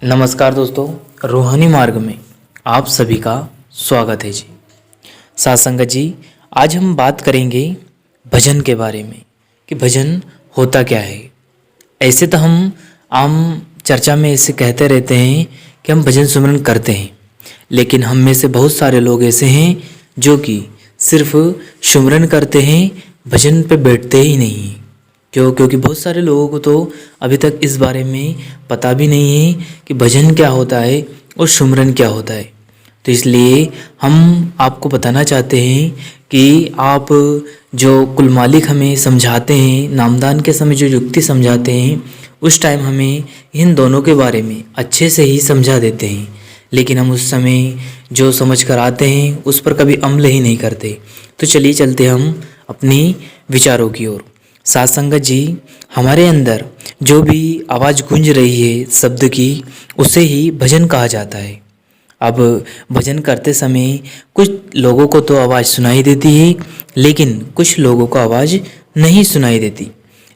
नमस्कार दोस्तों, रूहानी मार्ग में आप सभी का स्वागत है जी। साथ संगत जी, आज हम बात करेंगे भजन के बारे में कि भजन होता क्या है। ऐसे तो हम आम चर्चा में ऐसे कहते रहते हैं कि हम भजन सुमरन करते हैं, लेकिन हम में से बहुत सारे लोग ऐसे हैं जो कि सिर्फ सुमरन करते हैं, भजन पे बैठते ही नहीं हैं। क्योंकि बहुत सारे लोगों को तो अभी तक इस बारे में पता भी नहीं है कि भजन क्या होता है और सुमरन क्या होता है। तो इसलिए हम आपको बताना चाहते हैं कि आप जो कुल मालिक हमें समझाते हैं, नामदान के समय जो युक्ति समझाते हैं, उस टाइम हमें इन दोनों के बारे में अच्छे से ही समझा देते हैं, लेकिन हम उस समय जो समझ कर आते हैं उस पर कभी अमल ही नहीं करते। तो चलिए चलते हम अपनी विचारों की ओर। साथ संगत जी, हमारे अंदर जो भी आवाज़ गूंज रही है शब्द की, उसे ही भजन कहा जाता है। अब भजन करते समय कुछ लोगों को तो आवाज़ सुनाई देती है, लेकिन कुछ लोगों को आवाज़ नहीं सुनाई देती।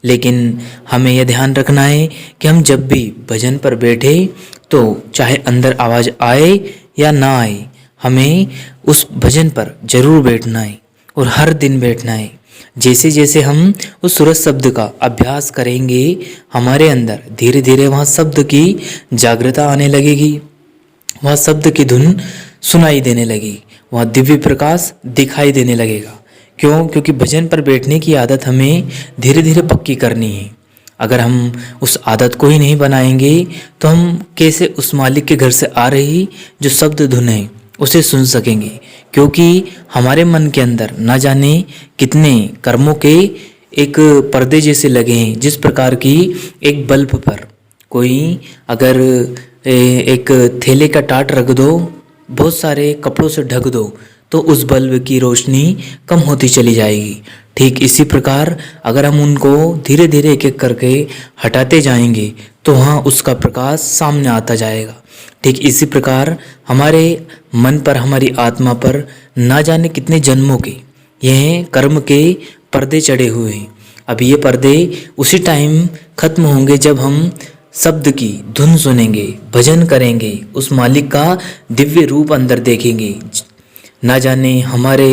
लेकिन हमें यह ध्यान रखना है कि हम जब भी भजन पर बैठे तो चाहे अंदर आवाज़ आए या ना आए, हमें उस भजन पर जरूर बैठना है और हर दिन बैठना है। जैसे जैसे हम उस सूरज शब्द का अभ्यास करेंगे, हमारे अंदर धीरे धीरे वहाँ शब्द की जागृता आने लगेगी, वहाँ शब्द की धुन सुनाई देने लगेगी, वहाँ दिव्य प्रकाश दिखाई देने लगेगा। क्योंकि भजन पर बैठने की आदत हमें धीरे धीरे पक्की करनी है। अगर हम उस आदत को ही नहीं बनाएंगे तो हम कैसे उस मालिक के घर से आ रही जो शब्द धुन है उसे सुन सकेंगे। क्योंकि हमारे मन के अंदर ना जाने कितने कर्मों के एक पर्दे जैसे लगे हैं। जिस प्रकार की एक बल्ब पर कोई अगर एक थैले का टाट रख दो, बहुत सारे कपड़ों से ढक दो, तो उस बल्ब की रोशनी कम होती चली जाएगी। ठीक इसी प्रकार अगर हम उनको धीरे धीरे एक एक करके हटाते जाएंगे तो वहाँ उसका प्रकाश सामने आता जाएगा। ठीक इसी प्रकार हमारे मन पर, हमारी आत्मा पर ना जाने कितने जन्मों के यह कर्म के पर्दे चढ़े हुए हैं। अब ये पर्दे उसी टाइम खत्म होंगे जब हम शब्द की धुन सुनेंगे, भजन करेंगे, उस मालिक का दिव्य रूप अंदर देखेंगे। ना जाने हमारे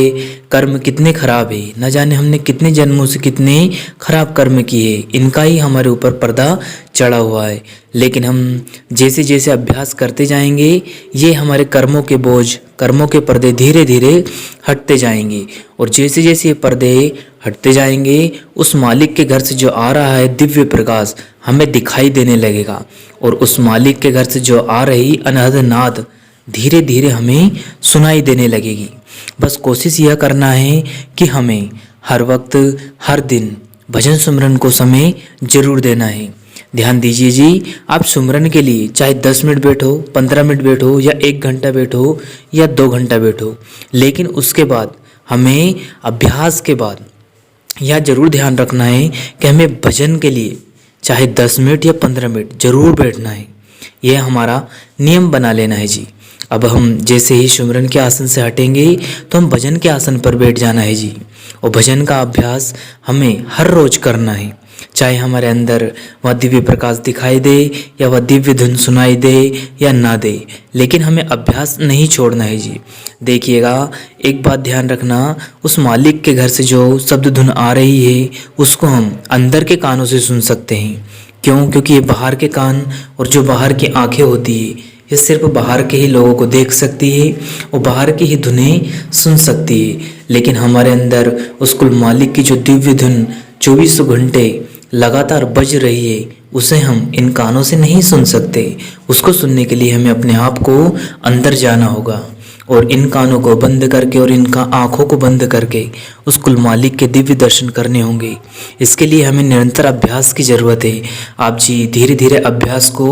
कर्म कितने खराब है, ना जाने हमने कितने जन्मों से कितने खराब कर्म किए, इनका ही हमारे ऊपर पर्दा चढ़ा हुआ है। लेकिन हम जैसे जैसे अभ्यास करते जाएंगे, ये हमारे कर्मों के बोझ, कर्मों के पर्दे धीरे धीरे हटते जाएंगे। और जैसे जैसे ये पर्दे हटते जाएंगे, उस मालिक के घर से जो आ रहा है दिव्य प्रकाश हमें दिखाई देने लगेगा। और उस मालिक के घर से जो आ रही अनहद नाद धीरे धीरे हमें सुनाई देने लगेगी। बस कोशिश यह करना है कि हमें हर वक्त, हर दिन भजन सुमरन को समय जरूर देना है। ध्यान दीजिए जी, आप सुमरन के लिए चाहे 10 मिनट बैठो, 15 मिनट बैठो, या 1 घंटा बैठो, या 2 घंटा बैठो, लेकिन उसके बाद हमें अभ्यास के बाद यह जरूर ध्यान रखना है कि हमें भजन के लिए चाहे 10 मिनट या 15 मिनट जरूर बैठना है। यह हमारा नियम बना लेना है जी। अब हम जैसे ही सुमरन के आसन से हटेंगे तो हम भजन के आसन पर बैठ जाना है जी। और भजन का अभ्यास हमें हर रोज करना है, चाहे हमारे अंदर वह दिव्य प्रकाश दिखाई दे या वह दिव्य धुन सुनाई दे या ना दे, लेकिन हमें अभ्यास नहीं छोड़ना है जी। देखिएगा, एक बात ध्यान रखना, उस मालिक के घर से जो शब्द धुन आ रही है उसको हम अंदर के कानों से सुन सकते हैं। क्योंकि ये बाहर के कान और जो बाहर की आंखें होती है, ये सिर्फ बाहर के ही लोगों को देख सकती है और बाहर की ही धुनें सुन सकती है। लेकिन हमारे अंदर उस कुल मालिक की जो दिव्य धुन 24 घंटे लगातार बज रही है, उसे हम इन कानों से नहीं सुन सकते। उसको सुनने के लिए हमें अपने आप को अंदर जाना होगा और इन कानों को बंद करके और इनका आँखों को बंद करके उस कुल मालिक के दिव्य दर्शन करने होंगे। इसके लिए हमें निरंतर अभ्यास की ज़रूरत है। आप जी धीरे धीरे अभ्यास को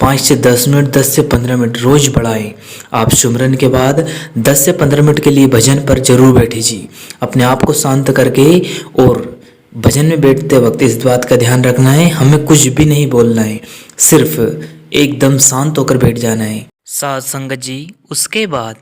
5 से 10 मिनट, 10 से 15 मिनट रोज़ बढ़ाएं। आप सुमरन के बाद 10 से 15 मिनट के लिए भजन पर जरूर बैठे जी। अपने आप को शांत करके, और भजन में बैठते वक्त इस बात का ध्यान रखना है, हमें कुछ भी नहीं बोलना है, सिर्फ एकदम शांत होकर बैठ जाना है। साथ संगत जी, उसके बाद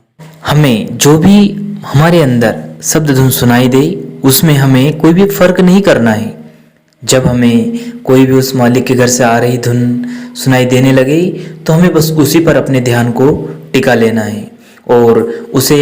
हमें जो भी हमारे अंदर शब्द धुन सुनाई दे उसमें हमें कोई भी फर्क नहीं करना है। जब हमें कोई भी उस मालिक के घर से आ रही धुन सुनाई देने लगे तो हमें बस उसी पर अपने ध्यान को टिका लेना है और उसे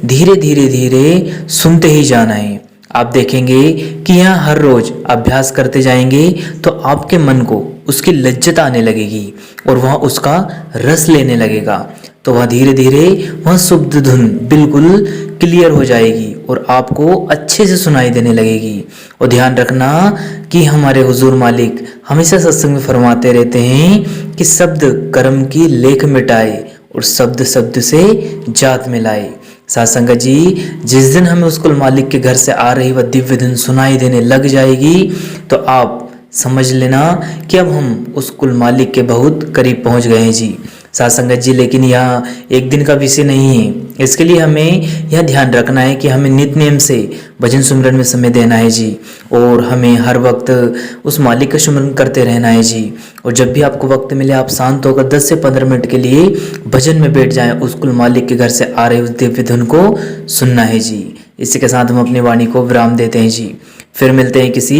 धीरे धीरे धीरे सुनते ही जाना है। आप देखेंगे कि यहाँ हर रोज अभ्यास करते जाएंगे तो आपके मन को उसकी लज्जत आने लगेगी और वह उसका रस लेने लगेगा। तो वह धीरे धीरे वह शुद्ध धुन बिल्कुल क्लियर हो जाएगी और आपको अच्छे से सुनाई देने लगेगी। और ध्यान रखना कि हमारे हुजूर मालिक हमेशा सत्संग में फरमाते रहते हैं कि शब्द कर्म की लेख मिटाए और शब्द शब्द से जात मिलाए। साथ संगत जी, जिस दिन हमें उस कुल मालिक के घर से आ रही वह दिव्य धुन सुनाई देने लग जाएगी तो आप समझ लेना कि अब हम उस कुल मालिक के बहुत करीब पहुंच गए हैं जी। साथ संगत जी, लेकिन यह एक दिन का विषय नहीं है। इसके लिए हमें यह ध्यान रखना है कि हमें नित्य नियम से भजन सुमरन में समय देना है जी और हमें हर वक्त उस मालिक का सुमरन करते रहना है जी। और जब भी आपको वक्त मिले आप शांत होकर 10 से 15 मिनट के लिए भजन में बैठ जाएं। उस कुल मालिक के घर से आ रही उस दिव्य धुन को सुनना है जी। इसी के साथ हम अपनी वाणी को विराम देते हैं जी। फिर मिलते हैं किसी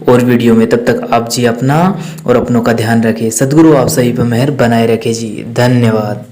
और वीडियो में। तब तक आप जी अपना और अपनों का ध्यान रखें। सद्गुरु आप सभी पर मेहर बनाए रखे जी। धन्यवाद।